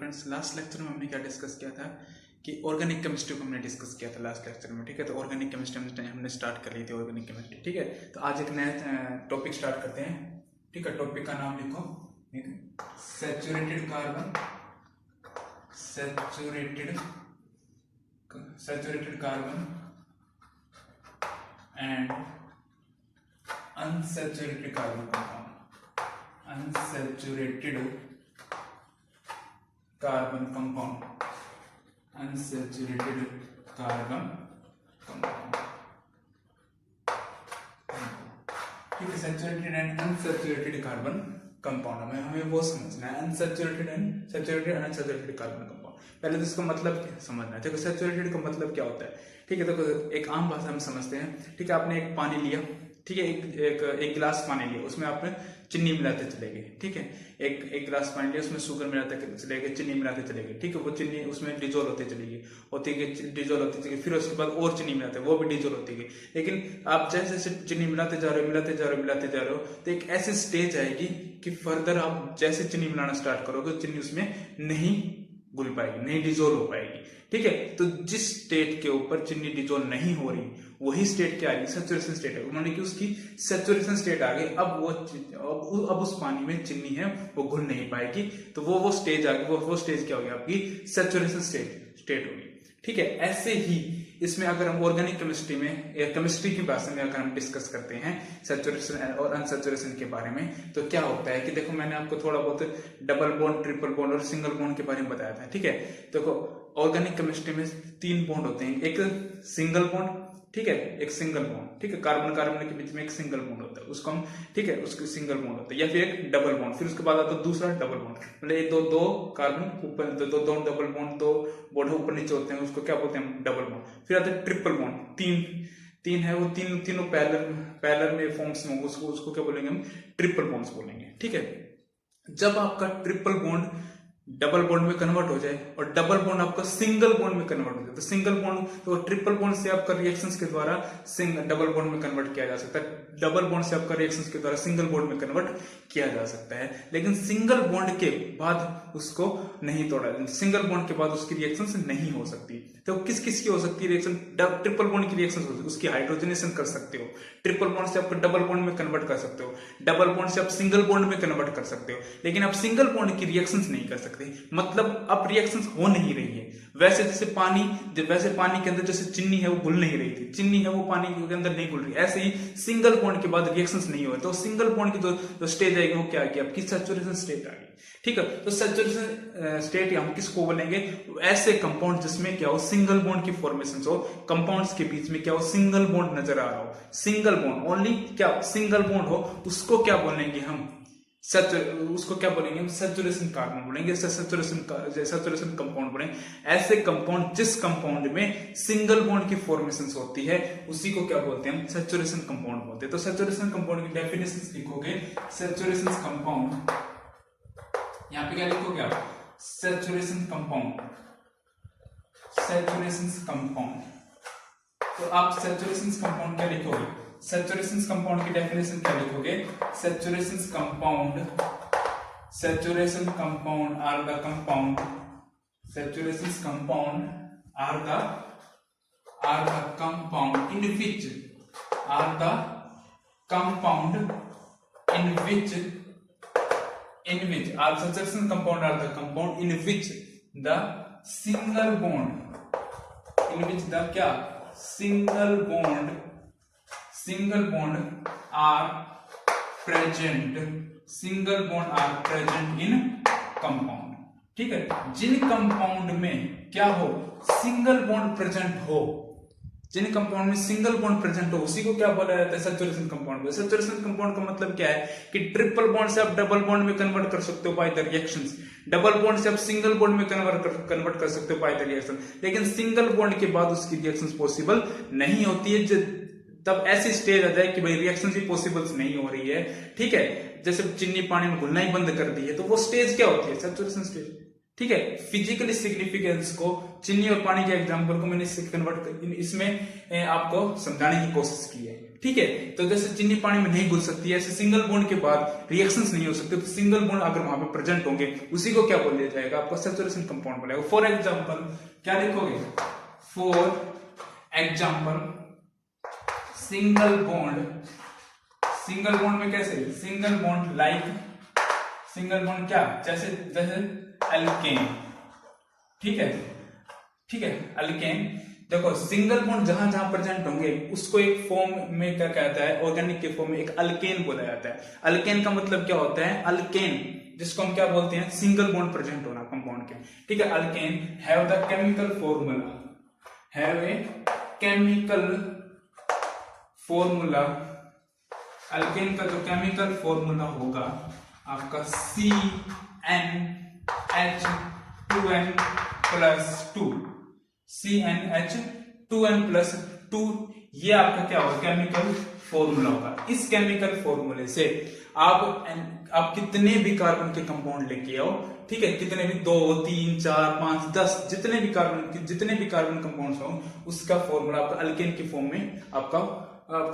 Friends, last lecture में हमने क्या डिस्कस किया था कि ऑर्गेनिक केमिस्ट्री को हमने डिस्कस किया था लास्ट लेक्चर में। ठीक है, तो ऑर्गेनिक केमिस्ट्री हमने स्टार्ट कर ली थी ऑर्गेनिक केमिस्ट्री। ठीक है, तो आज एक नया टॉपिक स्टार्ट करते हैं। ठीक है, टॉपिक का नाम लिखो, saturated carbon, saturated carbon and unsaturated carbon compound, unsaturated carbon compound, unsaturated carbon compound। ठीक है, saturated and unsaturated carbon compound हमें वो समझना है, unsaturated and saturated unsaturated carbon compound. पहले तो इसका मतलब समझना है। देखो, सैचुरेटेड का मतलब क्या होता है। ठीक है, देखो एक आम भाषा में समझते हैं। ठीक है, आपने एक पानी लिया, ठीक है, एक गिलास पानी लिया, उसमें आपने चीनी मिलाते चले गए। ठीक है, एक गिलास पानी लिया, उसमें शुगर मिलाते चले गए, चीनी मिलाते चले गए। ठीक है, वो चीनी उसमें डिजोल्व होते चली गई, डिजोल्व होती चली गई, फिर उसके बाद और चीनी मिलाते, वो भी डिजोल्व होती गई। लेकिन आप जैसे जैसे चीनी मिलाते जा रहे हो तो एक ऐसी स्टेज आएगी कि फर्दर आप जैसे चीनी मिलाना स्टार्ट करोगे, चीनी उसमें नहीं घुल पाएगी, नहीं डिजोल्व हो पाएगी। ठीक है, तो जिस स्टेट के ऊपर चीनी डिजोल्व नहीं हो रही, वही स्टेट क्या आ रही, सैचुरेशन स्टेट है। उन्होंने कि उसकी सैचुरेशन स्टेट आ गई, अब उस पानी में चीनी है वो घुल नहीं पाएगी, तो वो स्टेज आ गई। वो स्टेज क्या होगी, आपकी सैचुरेशन स्टेट होगी। ठीक है, ऐसे ही इसमें अगर हम ऑर्गेनिक केमिस्ट्री में या केमिस्ट्री की भाषा में अगर हम डिस्कस करते हैं सैचुरेशन और अनसैचुरेशन के बारे में, तो क्या होता है कि देखो, मैंने आपको थोड़ा बहुत डबल बॉन्ड, ट्रिपल बॉन्ड और सिंगल बॉन्ड के बारे में बताया था। ठीक है, देखो ऑर्गेनिक केमिस्ट्री में 3 बॉन्ड होते हैं, एक सिंगल बॉन्ड, ठीक है, एक सिंगल बॉन्ड। ठीक है, कार्बन कार्बन के बीच में एक सिंगल बॉन्ड होता है, उसको हम, ठीक है, उसको सिंगल बॉन्ड होता है, या फिर एक डबल बॉन्ड, फिर उसके बाद आता है दूसरा डबल बॉन्ड। मतलब ये दो कार्बन ऊपर, दो डबल बॉन्ड, दो बॉन्ड ऊपर नीचे होते हैं, उसको क्या बोलते हैं, डबल बॉन्ड। फिर आता है ट्रिपल बॉन्ड, तीन है, वो तीनों पैरेलल में फॉर्म्स में, उसको क्या बोलेंगे हम, ट्रिपल बॉन्ड्स बोलेंगे। ठीक है, जब आपका ट्रिपल बॉन्ड डबल बॉन्ड में कन्वर्ट हो जाए और डबल बॉन्ड आपका सिंगल बॉन्ड में कन्वर्ट हो जाए, तो सिंगल बॉन्ड तो ट्रिपल बॉन्ड से आपका रिएक्शंस के द्वारा डबल बॉन्ड में कन्वर्ट किया जा सकता है, डबल बॉन्ड से आपका रिएक्शंस के द्वारा सिंगल बॉन्ड में कन्वर्ट किया जा सकता है। लेकिन सिंगल बॉन्ड के बाद उसको नहीं तोड़ा, सिंगल बॉन्ड के बाद उसकी रिएक्शंस नहीं हो सकती। तो किस किस की हो सकती है रिएक्शन, ट्रिपल बॉन्ड की रिएक्शन हो सकती है, उसकी हाइड्रोजनेशन कर सकते हो, ट्रिपल बॉन्ड से आप डबल बॉन्ड में कन्वर्ट कर सकते हो, डबल बॉन्ड से आप सिंगल बॉन्ड में कन्वर्ट कर सकते हो, लेकिन आप सिंगल बॉन्ड की रिएक्शंस नहीं कर सकते। मतलब अब रिएक्शंस हो नहीं रही है। वैसे पानी के अंदर जैसे चीनी है वो घुल नहीं रही थी, चीनी है वो पानी के अंदर नहीं घुल रही, ऐसे ही सिंगल बॉन्ड के बाद रिएक्शंस नहीं हो रहे, तो सिंगल बॉन्ड की जो स्टेज आएगी वो क्या आएगी, आपकी सैचुरेशन स्टेट आ गई। ठीक है, तो सैचुरेशन स्टेट हम किसको बोलेंगे, ऐसे कंपाउंड जिसमें क्या हो, सिंगल बॉन्ड की फॉर्मेशन हो, कंपाउंड्स के बीच में क्या हो, सिंगल बॉन्ड नजर आ रहा हो, सिंगल बॉन्ड ओनली, क्या सिंगल बॉन्ड हो, उसको क्या बोलेंगे हम, उसको क्या बोलेंगे हम, सैचुरेशन कार्बन बोलेंगे, सैचुरेशन कंपाउंड बोलेंगे। ऐसे कंपाउंड जिस कंपाउंड में सिंगल बॉन्ड की फॉर्मेशन होती है उसी को क्या बोलते हैं हम, सैचुरेशन कंपाउंड बोलते हैं। तो सैचुरेशन कंपाउंड की डेफिनेशन लिखोगे, सैचुरेशन कंपाउंड, यहां पे क्या लिखोगे आप, सैचुरेशन कंपाउंड, तो आप सैचुरेशन कंपाउंड क्या लिखोगे, सैचुरेशन कंपाउंड की डेफिनेशन क्या लिखोगे, saturation compound are the compound, saturation compound are the compound in which saturation compound are the compound in which the single bond, in which the क्या single bond are present in compound। ठीक है, जिन compound में क्या हो, single bond present हो, जिन compound में single bond present हो उसी को क्या बोला जाता है, सैचुरेशन कंपाउंड। सैचुरेशन कंपाउंड का मतलब क्या है कि ट्रिपल बॉन्ड से आप डबल बॉन्ड में कन्वर्ट कर सकते हो by the reactions, double bond से आप सिंगल बॉन्ड में कन्वर्ट कर सकते हो बाय द रिएक्शन, लेकिन सिंगल बॉन्ड के बाद उसकी रिएक्शंस पॉसिबल नहीं होती है। तब ऐसी स्टेज आ जाए कि भाई रिएक्शन भी पॉसिबल नहीं हो रही है। ठीक है, जैसे चीनी पानी में घुलना ही बंद कर दी है, तो वो स्टेज क्या होती है, सैचुरेशन स्टेज। ठीक है। फिजिकली सिग्निफिकेंस को चीनी और पानी के एग्जांपल को मैंने इसमें आपको समझाने की कोशिश की है, ठीक है। तो जैसे चीनी पानी में नहीं घुल सकती है, ऐसे सिंगल बॉन्ड के बाद रिएक्शंस नहीं हो सकते, तो सिंगल बॉन्ड अगर वहां पे प्रेजेंट होंगे उसी को क्या बोल दिया जाएगा, आपको सैचुरेशन कंपाउंड बोलेगा। फॉर एग्जांपल क्या लिखोगे, फॉर एग्जांपल सिंगल बॉन्ड में कैसे, single bond like, single bond क्या, जैसे अल्केन, ठीक है अल्केन। देखो सिंगल बॉन्ड जहां जहां प्रेजेंट होंगे उसको एक फॉर्म में क्या कहता है, ऑर्गेनिक के फॉर्म में एक अल्केन बोला जाता है। अल्केन का मतलब क्या होता है, अल्केन जिसको हम क्या बोलते हैं, सिंगल बॉन्ड प्रेजेंट होना कंपाउंड के, ठीक है। Alkane have the chemical formula, have a chemical formula, alkane का जो केमिकल फॉर्मूला होगा आपका CnH2n+2, CnH2n+2, ये आपका क्या होगा, केमिकल फॉर्मूला होगा। इस केमिकल फॉर्मूले से आप कितने भी कार्बन के कंपाउंड लेके आओ, ठीक है, कितने भी 2, 3, 4, 5, 10 जितने भी कार्बन कंपाउंड्स हो, उसका फॉर्मूला आपका अल्केन की फॉर्म में आपका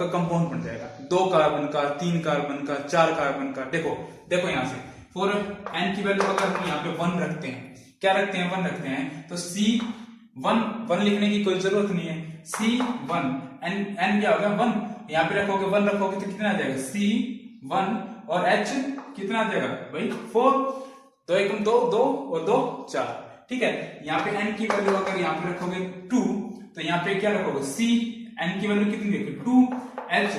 कंपाउंड बन जाएगा। 2 कार्बन का, 3 कार्बन का, 4 कार्बन का। देखो यहां से फॉर n की वैल्यू अगर हम यहाँ पे 1 रखते हैं, क्या रखते हैं, 1 रखते हैं, तो C1 लिखने की कोई जरूरत नहीं है, C1 n क्या होगा 1, यहाँ पे रखोगे 1 रखोगे तो कितना आ जाएगा, C1 और H कितना आ जाएगा भाई 4, 2 1 2, 2 और 2 4, ठीक है। यहाँ पे n की वैल्यू अगर यहाँ पे रखोगे 2, तो यहाँ पे क्या रखोगे, C n की वैल्यू कितनी देखो 2, H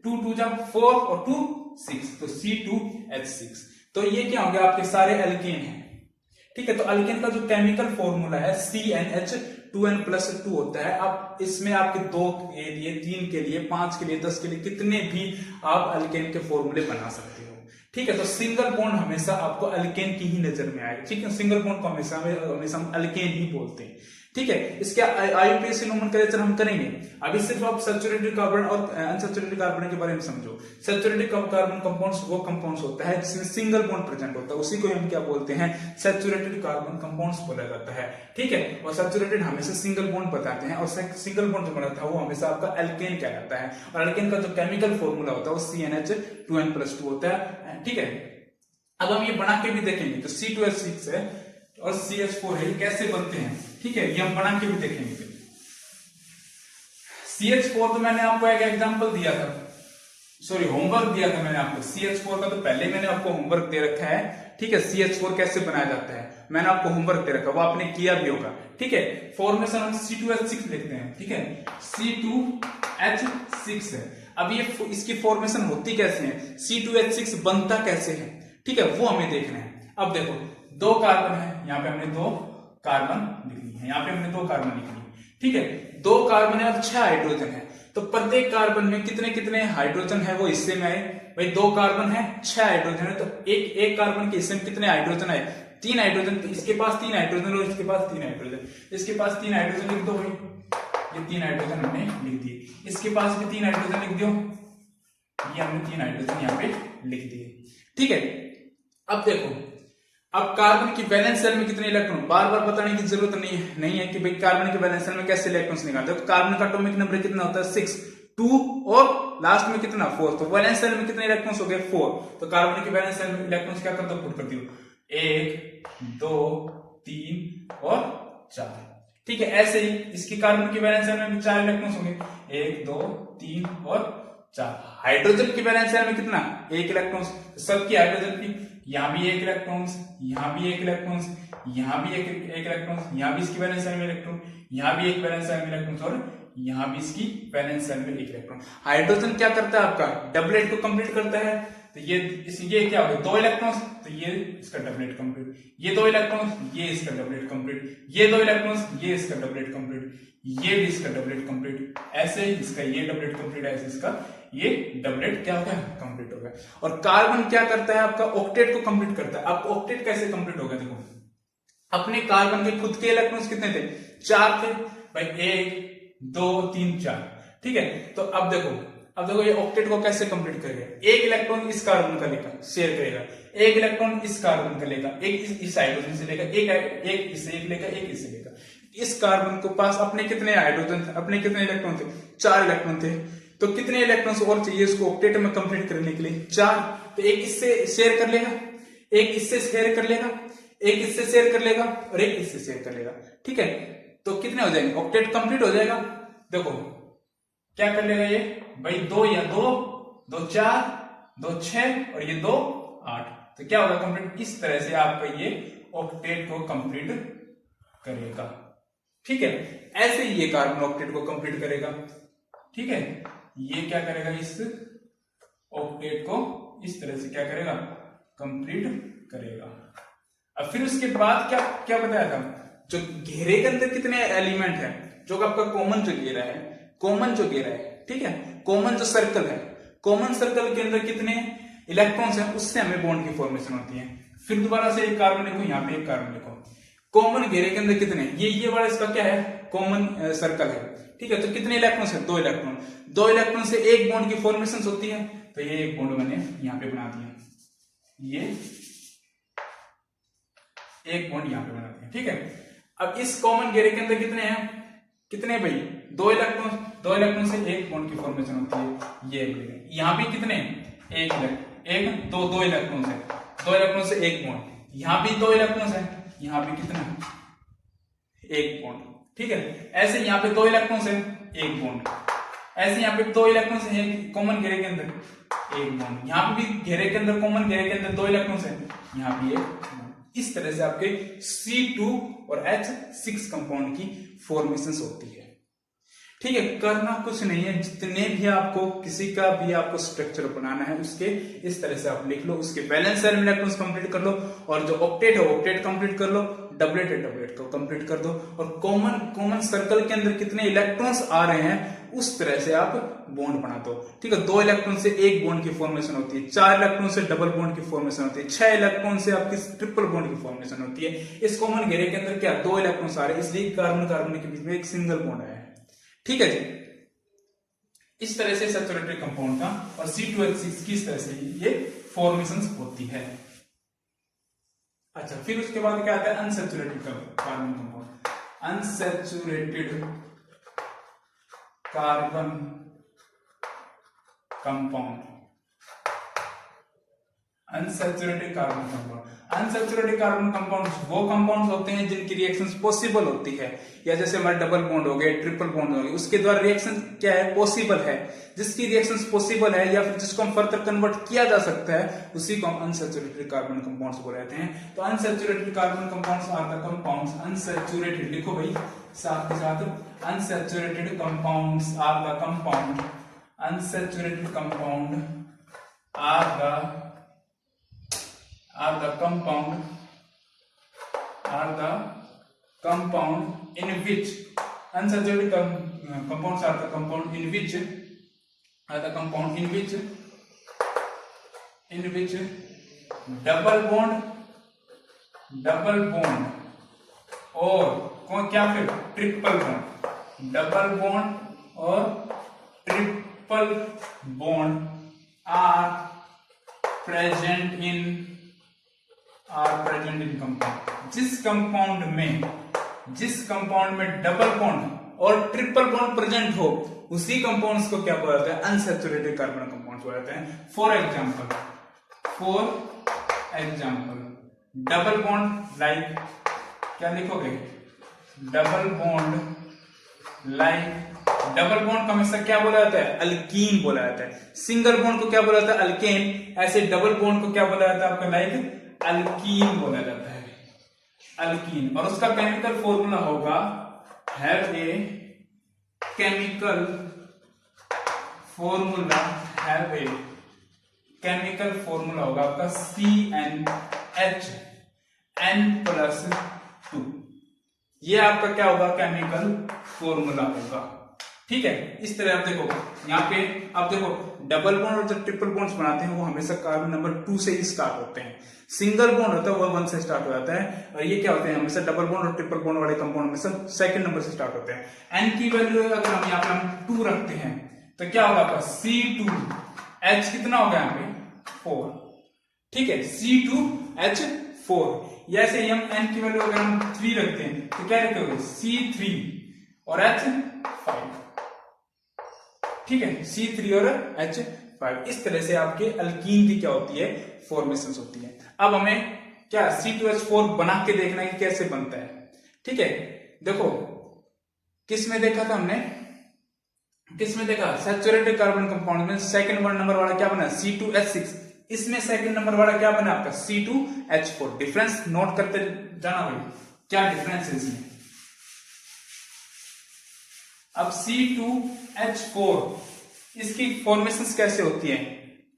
2 2 जा 4 और 2 6, तो C2H6। तो ये क्या हो गया, आपके सारे एल्केन हैं, ठीक है। तो अल्केन का जो केमिकल फॉर्मूला है CnH2n+2 होता है। अब इसमें आपके 2 के लिए, 3 के लिए, 5 के लिए, 10 के लिए, कितने भी आप अल्केन के फॉर्मूले बना सकते हो, ठीक है। तो सिंगल बॉन्ड हमेशा आपको अल्केन की ही नजर में आएगा, ठीक है। सिंगल बॉन्ड को हमेशा हम अल्केन ही बोलते हैं, ठीक है। इसके आईयूपीएसी नोमेनक्लेचर हम करेंगे। अभी सिर्फ आप सैचुरेटेड कार्बन और अनसैचुरेटेड कार्बन के बारे में समझो। सैचुरेटेड कार्बन कंपाउंड्स वो कंपाउंड्स होता है जिसमें सिंगल बॉन्ड प्रेजेंट होता है, उसी को हम क्या बोलते हैं, सैचुरेटेड कार्बन कंपाउंड्स बोला जाता है, ठीक है। और सैचुरेटेड हमेशा सिंगल बॉन्ड बताते हैं, और सिंगल बॉन्ड जो बनाता है वो हमेशा आपका एल्केन कहलाता है। और एल्केन का जो केमिकल फॉर्मूला होता है वो CnH2n+2 होता है, ठीक है। अब हम ये बना के भी देखेंगे, तो C2H6 है और CH4 है, कैसे बनते हैं, ठीक है, ये हम बना के भी देखेंगे। CH4 तो मैंने आपको एक एग्जांपल दिया था, सॉरी होमवर्क दिया था मैंने आपको। CH4 का तो पहले मैंने आपको होमवर्क दे रखा है, ठीक है। CH4 कैसे बनाया जाता है मैंने आपको होमवर्क दे रखा, वो आपने किया भी होगा, ठीक है। फॉर्मेशन हम C2H6 लिखते हैं, ठीक है, C2H6 है। अब ये इसकी फॉर्मेशन होती कैसे है, C2H6 बनता कैसे है, ठीक है, वो हमें देखना है। अब देखो 2 कार्बन है, यहाँ पे हमने 2 कार्बन लिखनी है, यहाँ पे हमने 2 कार्बन लिखनी है, ठीक है। 2 कार्बन है और 6 हाइड्रोजन है, तो प्रत्येक कार्बन में कितने कितने हाइड्रोजन है वो हिस्से में आए, भाई 2 कार्बन है 6 हाइड्रोजन है, तो एक कार्बन के हिस्से में कितने हाइड्रोजन आए, 3 हाइड्रोजन। तो इसके पास 3 हाइड्रोजन और इसके पास 3 हाइड्रोजन, इसके पास 3 हाइड्रोजन लिख दो भाई, ये 3 हाइड्रोजन हमने लिख दिए, इसके पास भी 3 हाइड्रोजन लिख दो, ये हमने 3 हाइड्रोजन यहाँ पे लिख दिए, ठीक है। अब देखो, अब कार्बन की वैलेंस शेल में कितने इलेक्ट्रॉन, बार बार बताने की जरूरत नहीं है कि भाई कार्बन के वैलेंस शेल में कैसे इलेक्ट्रॉन्स निकालते हैं। तो कार्बन का एटॉमिक नंबर कितना होता है 6, 2 और लास्ट में कितना 4, तो वैलेंस शेल में कितने इलेक्ट्रॉन्स हो गए 4। तो कार्बन के वैलेंस शेल में इलेक्ट्रॉन्स क्या कर दो, पुट कर दियो 1 2 3 और 4, ठीक है। ऐसे ही इसकी कार्बन की वैलेंस शेल में 4 इलेक्ट्रॉन्स होंगे, 1 2 3 और 4। हाइड्रोजन की वैलेंस शेल में कितना, 1 इलेक्ट्रॉन्स, सबकी हाइड्रोजन की, यहाँ भी 1 इलेक्ट्रॉन्स, यहाँ भी 1 इलेक्ट्रॉन्स, यहाँ भी 1 इलेक्ट्रॉन्स, यहाँ भी इसकी वैलेंस शेल में इलेक्ट्रॉन, यहाँ भी 1 वैलेंस शेल में इलेक्ट्रॉन्स, और यहाँ भी इसकी वैलेंस शेल में 1 इलेक्ट्रॉन। हाइड्रोजन क्या करता है आपका, डबलेट को कंप्लीट करता है, तो ये क्या हो गया 2 इलेक्ट्रॉन्स, तो ये इसका डबलेट कंप्लीट, ये 2 इलेक्ट्रॉन्स, ये इसका डबलेट कंप्लीट, ये 2 इलेक्ट्रॉन्स, ये इसका डबलेट कंप्लीट, ये भी इसका डबलेट कंप्लीट, ऐसे इसका ये डबलेट कंप्लीट, ऐसे इसका ये डबलेट क्या हो गया, कंप्लीट हो गया। और कार्बन क्या करता है आपका, ऑक्टेट को कंप्लीट करता है। अब ऑक्टेट कैसे कंप्लीट हो गया, देखो अपने कार्बन के खुद के इलेक्ट्रॉन्स कितने थे, 4 थे भाई, 1 2 3 4, ठीक है। तो अब देखो अब देखो ये ऑक्टेट को कैसे कंप्लीट करेगा, एक इलेक्ट्रॉन इस कार्बन का लेगा शेयर करेगा, एक इलेक्ट्रॉन इस कार्बन का लेगा, एक इस हाइड्रोजन से लेगा, एक इससे एक लेगा, एक इससे लेगा। इस कार्बन को पास अपने कितने हाइड्रोजन थे, अपने कितने इलेक्ट्रॉन थे, 4 इलेक्ट्रॉन थे। तो कितने इलेक्ट्रॉन्स और चाहिए इसको ऑक्टेट में कंप्लीट करने के लिए, 4। तो एक इससे शेयर कर लेगा, एक इससे शेयर कर लेगा, एक इससे शेयर कर लेगा और एक इससे शेयर कर लेगा। ठीक है, तो कितने हो जाएंगे, ऑक्टेट कंप्लीट हो जाएगा। देखो क्या कर लेगा ये भाई, 2 या 2, 2 4, 2 6 और ये 2 8। तो क्या होगा कंप्लीट, इस तरह से आपका ये ऑक्टेट को कंप्लीट करेगा। ठीक है, ऐसे ही ये कार्बन ऑक्टेट को कंप्लीट करेगा। ठीक है, ये क्या करेगा, इस ऑक्टेट को इस तरह से क्या करेगा, कंप्लीट करेगा। अब फिर उसके बाद क्या क्या बताया था, जो घेरे के अंदर कितने एलिमेंट है, जो आपका कॉमन जो घेरा है, कॉमन जो घेरा है, ठीक है, कॉमन जो सर्कल है, कॉमन सर्कल के अंदर कितने इलेक्ट्रॉन्स हैं, उससे हमें बॉन्ड की फॉर्मेशन होती है। फिर दोबारा से एक कार्बन लिखो, यहाँ पे एक कार्बन लिखो, कॉमन घेरे के अंदर कितने, ये वाला इसका क्या है, कॉमन सर्कल है। ठीक है, तो कितने इलेक्ट्रॉन्स है, 2 इलेक्ट्रॉन, 2 इलेक्ट्रॉन से एक बॉन्ड की फॉर्मेशन होती है। तो ये एक बॉन्ड मैंने यहाँ पे बना दिया, ये एक बॉन्ड यहाँ पे बना दिया। ठीक है, अब इस कॉमन घेरे के अंदर कितने हैं, कितने भाई, 2 इलेक्ट्रॉन, 2 इलेक्ट्रॉन से एक बॉन्ड की फॉर्मेशन होती है। ये यहाँ पे कितने, एक इलेक्ट्रॉन, 2 इलेक्ट्रॉन है, 2 इलेक्ट्रॉन से एक बॉन्ड, यहाँ भी 2 इलेक्ट्रॉन है, यहाँ पे कितना, एक बॉन्ड। ठीक है, ऐसे यहाँ पे 2 इलेक्ट्रॉन है, एक बॉन्ड, ऐसे यहाँ पे 2 इलेक्ट्रॉन है कॉमन घेरे के अंदर, एक बॉन्ड, यहाँ पे भी घेरे के अंदर, कॉमन घेरे के अंदर 2 इलेक्ट्रॉन है, यहाँ भी एक बॉन्ड। इस तरह से आपके C2 और H6 कंपाउंड की फॉर्मेशन होती है। ठीक है, करना कुछ नहीं है, जितने भी आपको किसी का भी आपको स्ट्रक्चर बनाना है उसके इस तरह से आप लिख लो, उसके बैलेंस इलेक्ट्रॉन्स कंप्लीट कर लो, और जो ऑक्टेट है ऑक्टेट कंप्लीट कर लो, डबलेट है डबलेट को कंप्लीट कर दो, और कॉमन सर्कल के अंदर कितने इलेक्ट्रॉन्स आ रहे हैं उस तरह से आप बॉन्ड बना दो। ठीक है, 2 इलेक्ट्रॉन से एक बॉन्ड की फॉर्मेशन होती है, 4 इलेक्ट्रॉन से डबल बॉन्ड की फॉर्मेशन होती है, 6 इलेक्ट्रॉन से आपकी ट्रिपल बॉन्ड की फॉर्मेशन होती है। इस कॉमन घेरे के अंदर क्या 2 इलेक्ट्रॉन्स आ रहे हैं, इसलिए कार्बन कार्बन के बीच में एक सिंगल बॉन्ड आया है। ठीक है जी, इस तरह से सैचुरेटेड कंपाउंड का और C2H6 की इस तरह से ये फॉर्मेशन होती है। अच्छा, फिर उसके बाद क्या आता है, unsaturated carbon compound, unsaturated carbon compound, unsaturated carbon compound. Unsaturated carbon compound वो कंपाउंड्स होते हैं जिनकी रिएक्शंस पॉसिबल होती है, या जैसे हमारे डबल बॉन्ड हो गए, ट्रिपल बॉन्ड हो गए, उसके द्वारा रिएक्शन क्या है, पॉसिबल है, जिसकी रिएक्शंस पॉसिबल है या फिर जिसको हम फर्दर कन्वर्ट किया जा सकता है, उसी को हम अनसैचुरेटेड कार्बन कंपाउंड्स बोलते हैं। तो unsaturated carbon compounds are the compounds, unsaturated लिखो भाई साथ के साथ, unsaturated compounds are the compound, unsaturated compound are the compound in which unsaturated compounds are the compound in which double bond और क्या फिर ट्रिपल बॉन्ड, डबल बॉन्ड और triple bond are present in compound. जिस compound में double bond और triple bond present हो, उसी compounds को क्या बोला जाता है, अनसैचुरेटेड कार्बन कंपाउंड्स बोला जाता है। For example double bond like, क्या लिखोगे, double bond like, double bond को हमेशा क्या बोला जाता है, अल्कीन बोला जाता है। सिंगल बॉन्ड को क्या बोला जाता है, अल्केन। ऐसे डबल बॉन्ड को क्या बोला जाता है आपका, लाइक अल्कीन बोला जाता है, अल्कीन। और उसका केमिकल फॉर्मूला होगा, हैव ए केमिकल फॉर्मूला होगा आपका CnH N+2। ये आपका क्या होगा, केमिकल फॉर्मूला होगा। ठीक है, इस तरह आप देखो यहाँ पे, आप देखो डबल बॉन्ड और जो ट्रिपल बॉन्ड्स बनाते हैं वो हमेशा कार्बन नंबर 2 से ही स्टार्ट होते हैं, सिंगल बॉन्ड होता है वो 1 से स्टार्ट हो जाता है, और ये क्या होते हैं हमेशा डबल बॉन्ड और ट्रिपल बॉन्ड वाले कंपाउंड हमेशा सेकंड नंबर से स्टार्ट होते हैं। एन की वैल्यू अगर हम यहाँ पे 2 रखते हैं, तो क्या होगा आपका C2H कितना होगा यहाँ पे 4, ठीक है, C2H4। ऐसे ही हम n की वैल्यू अगर हम 3 रखते हैं तो क्या रखेंगे C3 और H5, ठीक है, C3 और H5। इस तरह से आपके अल्कीन की क्या होती है फॉर्मेशन होती है। अब हमें क्या C2H4 बना के देखना है कि कैसे बनता है, ठीक है। देखो किस में देखा था हमने, किस में देखा, सैचुरेटेड कार्बन कंपाउंड में सेकंड नंबर वाला क्या बना C2H6, इसमें सेकंड नंबर वाला क्या बना आपका C2H4। डिफरेंस नोट करते जाना भाई, क्या डिफरेंस है इसमें। अब C2H4 इसकी फॉर्मेशन कैसे होती है,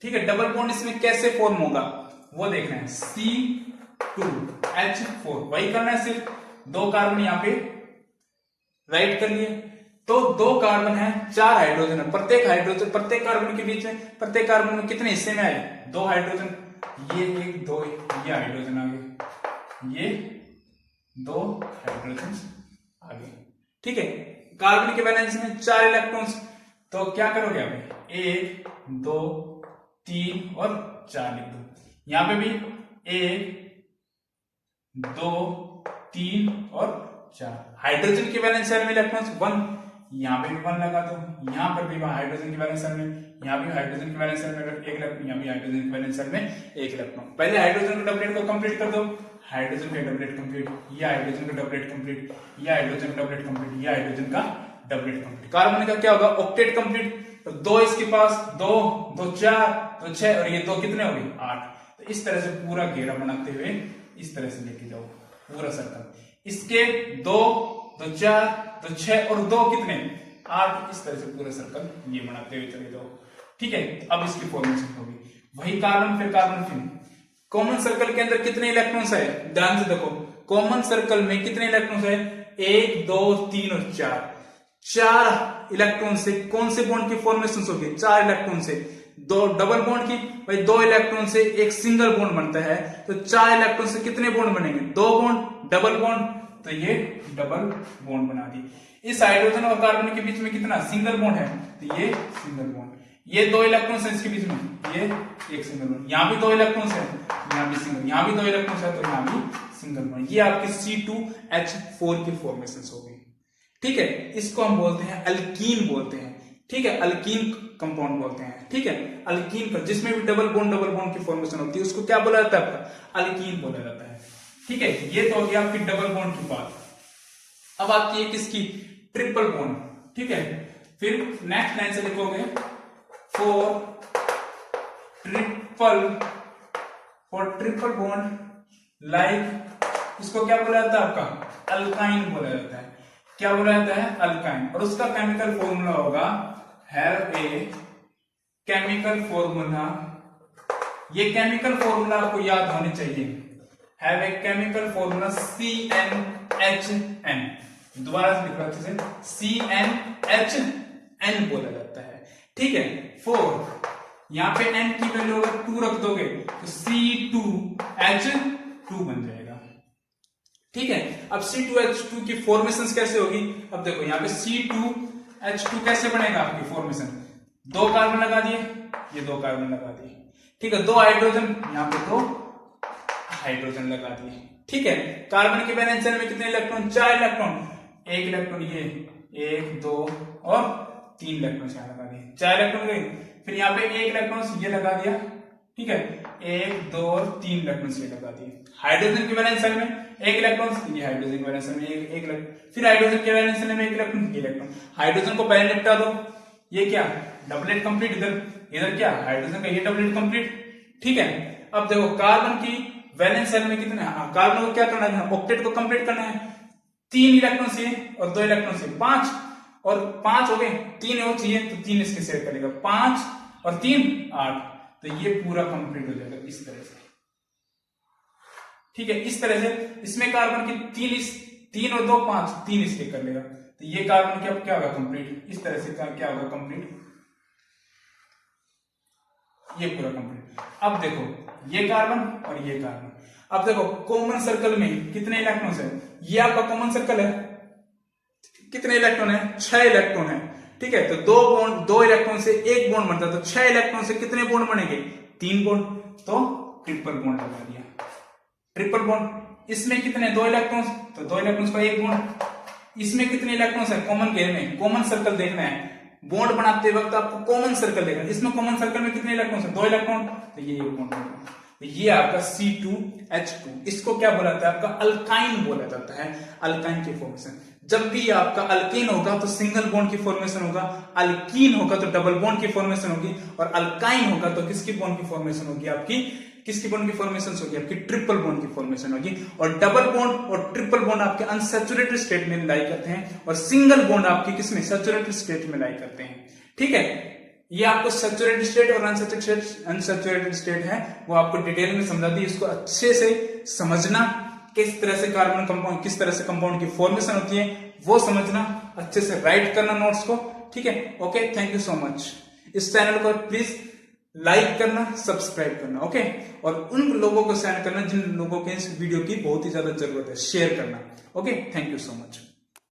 ठीक है, डबल बॉन्ड इसमें कैसे फॉर्म होगा वो देखना है। C2H4 वही करना है, सिर्फ 2 कार्बन यहां पे राइट कर लिए, तो 2 कार्बन है, 4 हाइड्रोजन है, प्रत्येक कार्बन के बीच में, प्रत्येक कार्बन में कितने हिस्से में आए 2 हाइड्रोजन, ये 1 2 ये हाइड्रोजन आ गए, ये 2 हाइड्रोजन आ गए, ठीक है। कार्बन के बैलेंस में 4 इलेक्ट्रॉन्स, तो क्या करोगे आप 1 2 3 और 4 लिख दो। यहां पे भी 1 2 3 और 4। हाइड्रोजन के वैलेंस शेल में इलेक्ट्रॉन्स 1, यहां पे भी 1 लगा दो, यहां पर भी हाइड्रोजन के वैलेंस शेल में, यहां भी हाइड्रोजन के वैलेंस शेल में 1 इलेक्ट्रॉन, यहां भी हाइड्रोजन के वैलेंस शेल में 1 इलेक्ट्रॉन। पहले हाइड्रोजन का डबलेट को कंप्लीट कर दो, हाइड्रोजन का डबलेट कंप्लीट, ये हाइड्रोजन का डबलेट कंप्लीट, ये हाइड्रोजन का डबलेट कंप्लीट, ये हाइड्रोजन का डबलेट कंप्लीट। कार्बन का क्या होगा ऑक्टेट कंप्लीट, तो 2 इसके पास, 2 2 4 तो 6 और ये 2 कितने हो गए 8। तो इस तरह से पूरा घेरा बनाते हुए इस तरह से लेके जाओ पूरा सर्कल, इसके 2 2 4 तो 6 और 2 कितने 8, इस तरह से पूरा सर्कल ये बनाते हुए चले जाओ, ठीक है। अब इसकी फॉर्मेशन होगी वही कार्बन फिर कार्बन फिर। कॉमन सर्कल के अंदर कितने इलेक्ट्रॉन्स है, ध्यान से देखो, कॉमन सर्कल में कितने इलेक्ट्रॉन्स है 1 2 3 और 4। 4 इलेक्ट्रॉन से कौन से बॉन्ड की फॉर्मेशन होगी, 4 इलेक्ट्रॉन से 2 डबल बॉन्ड की, भाई 2 इलेक्ट्रॉन से एक सिंगल बॉन्ड बनता है, तो 4 इलेक्ट्रॉन से कितने बॉन्ड बनेंगे 2 बॉन्ड, डबल बॉन्ड, तो ये डबल बॉन्ड बना दी। इस हाइड्रोजन और कार्बन के बीच में कितना सिंगल बॉन्ड है, तो ये सिंगल बॉन्ड, ये 2 इलेक्ट्रॉन है इसके बीच में, ये एक सिंगल बॉन्ड, यहां भी 2 इलेक्ट्रॉन है, यहां भी सिंगल, यहां भी 2 इलेक्ट्रॉन है, तो यहां भी सिंगल बॉन्ड। ये आपकी C2H4 की फॉर्मेशन हो गई, ठीक है। इसको हम बोलते हैं अल्कीन बोलते हैं, ठीक है, अल्कीन कंपाउंड बोलते हैं, ठीक है। अल्कीन का जिसमें भी डबल बॉन्ड की फॉर्मेशन होती है उसको क्या बोला जाता है आपका अल्कीन बोला जाता है, ठीक है। ये तो हो गया आपकी डबल बॉन्ड की बात। अब आपकी एक इसकी ट्रिपल बॉन्ड, ठीक है। फिर नेक्स्ट लाइन से लिखोगे फॉर ट्रिपल बॉन्ड लाइक, इसको क्या बोला जाता है आपका अल्काइन बोला जाता है। क्या बोला जाता है अल्काइन, और उसका केमिकल फॉर्मूला होगा हैव ए केमिकल फॉर्मूला, ये केमिकल फॉर्मूला आपको याद होने चाहिए, have a chemical formula CnHn, दोबारा से लिख रहा अच्छे से CnHn बोला जाता है, ठीक है। 4 यहां पे n की वैल्यू अगर 2 रख दोगे तो C2H2 बन जाएगा, ठीक है। अब C2H2 की फॉर्मेशन कैसे होगी, अब देखो यहां पे C2H2 कैसे बनेगा आपकी फॉर्मेशन, 2 कार्बन लगा दिए, ये 2 कार्बन लगा दिए, ठीक है, 2 हाइड्रोजन, यहां पे 2 हाइड्रोजन लगा दिए, ठीक है। कार्बन के वैलेंस शेल में कितने इलेक्ट्रॉन 4 इलेक्ट्रॉन, 1 इलेक्ट्रॉन ये 1 2 और 3 इलेक्ट्रॉन यहां लगा दिए, 4 इलेक्ट्रॉन गए। फिर यहाँ पे 1 इलेक्ट्रॉन ये लगा दिया, ठीक है, 1 2 और 3 इलेक्ट्रॉन ये लगा दिए। हाइड्रोजन के वैलेंस शेल में 1 इलेक्ट्रॉन, ये हाइड्रोजन के वैलेंस शेल में 1 इलेक्ट्रॉन, फिर हाइड्रोजन के वैलेंस शेल में 1 इलेक्ट्रॉन, ये इलेक्ट्रॉन। हाइड्रोजन को पहले निपटा दो, ये क्या डबलेट कंप्लीट, इधर क्या हाइड्रोजन का ये डबलेट कंप्लीट, ठीक है। अब देखो कार्बन की वैलेंस शेल में कितने, कार्बन को क्या करना है ऑक्टेट को कंप्लीट करना है, 3 इलेक्ट्रॉन से और 2 इलेक्ट्रॉन से 5 और 5 हो गए, 3 और चाहिए तो 3 इसके शेयर करेगा, 5 और 3 8, तो ये पूरा कंप्लीट हो जाएगा इस तरह से, ठीक है। इस तरह से इसमें कार्बन की 3 और 2 5, 3 इसके कर लेगा, तो ये कार्बन की अब क्या होगा कंप्लीट, इस तरह से क्या होगा कंप्लीट, ये पूरा कंप्लीट। अब देखो ये कार्बन और ये कार्बन, अब देखो कॉमन सर्कल में कितने इलेक्ट्रॉन है, ये आपका कॉमन सर्कल है, कितने इलेक्ट्रॉन है 6 इलेक्ट्रॉन है, ठीक है, तो दो इलेक्ट्रॉन से एक बॉन्ड बनता है, तो 6 इलेक्ट्रॉन से कितने बॉन्ड बनेंगे? 3 बॉन्ड, तो ट्रिपल बॉन्ड लगा दिया, ट्रिपल बॉन्ड। इसमें कितने? 2 इलेक्ट्रॉन, तो 2 इलेक्ट्रॉन का एक बॉन्ड। इसमें कितने इलेक्ट्रॉन है? कॉमन घेर में कॉमन सर्कल देखना है, बॉन्ड बनाते वक्त आपको कॉमन सर्कल देखना है। इसमें कॉमन सर्कल में कितने इलेक्ट्रॉन है? 2 इलेक्ट्रॉन, तो ये एक बॉन्ड होगा। तो ये आपका C2H2, इसको क्या बोला जाता है? आपका अल्काइन बोला जाता है, अल्काइन की फॉर्मेशन। जब भी आपका अल्कीन होगा तो सिंगल बॉन्ड की फॉर्मेशन होगा, अल्कीन होगा तो डबल बॉन्ड की फॉर्मेशन होगी, और अल्काइन होगा तो किसकी बॉन्ड की फॉर्मेशन होगी? आपकी किसकी बॉन्ड की फॉर्मेशन होगी? आपकी ट्रिपल बॉन्ड की फॉर्मेशन होगी। और डबल बॉन्ड और ट्रिपल बॉन्ड आपके अनसैचुरेटेड स्टेट में लाई करते हैं, और सिंगल बॉन्ड आपकी किसमें? सैचुरेटेड स्टेट में लाई करते हैं। ठीक है, ये आपको सैचुरेटेड स्टेट और अनसैचुरेटेड स्टेट है वो आपको डिटेल में समझा दी। इसको अच्छे से समझना, किस तरह से कार्बन कंपाउंड, किस तरह से कंपाउंड की फॉर्मेशन होती है वो समझना, अच्छे से राइट करना नोट्स को। ठीक है, okay, thank you so much. इस चैनल को प्लीज लाइक करना, सब्सक्राइब करना, ओके, और उन लोगों को सेंड करना जिन लोगों के इस वीडियो की बहुत ही ज्यादा जरूरत है, शेयर करना। Okay, thank you so much.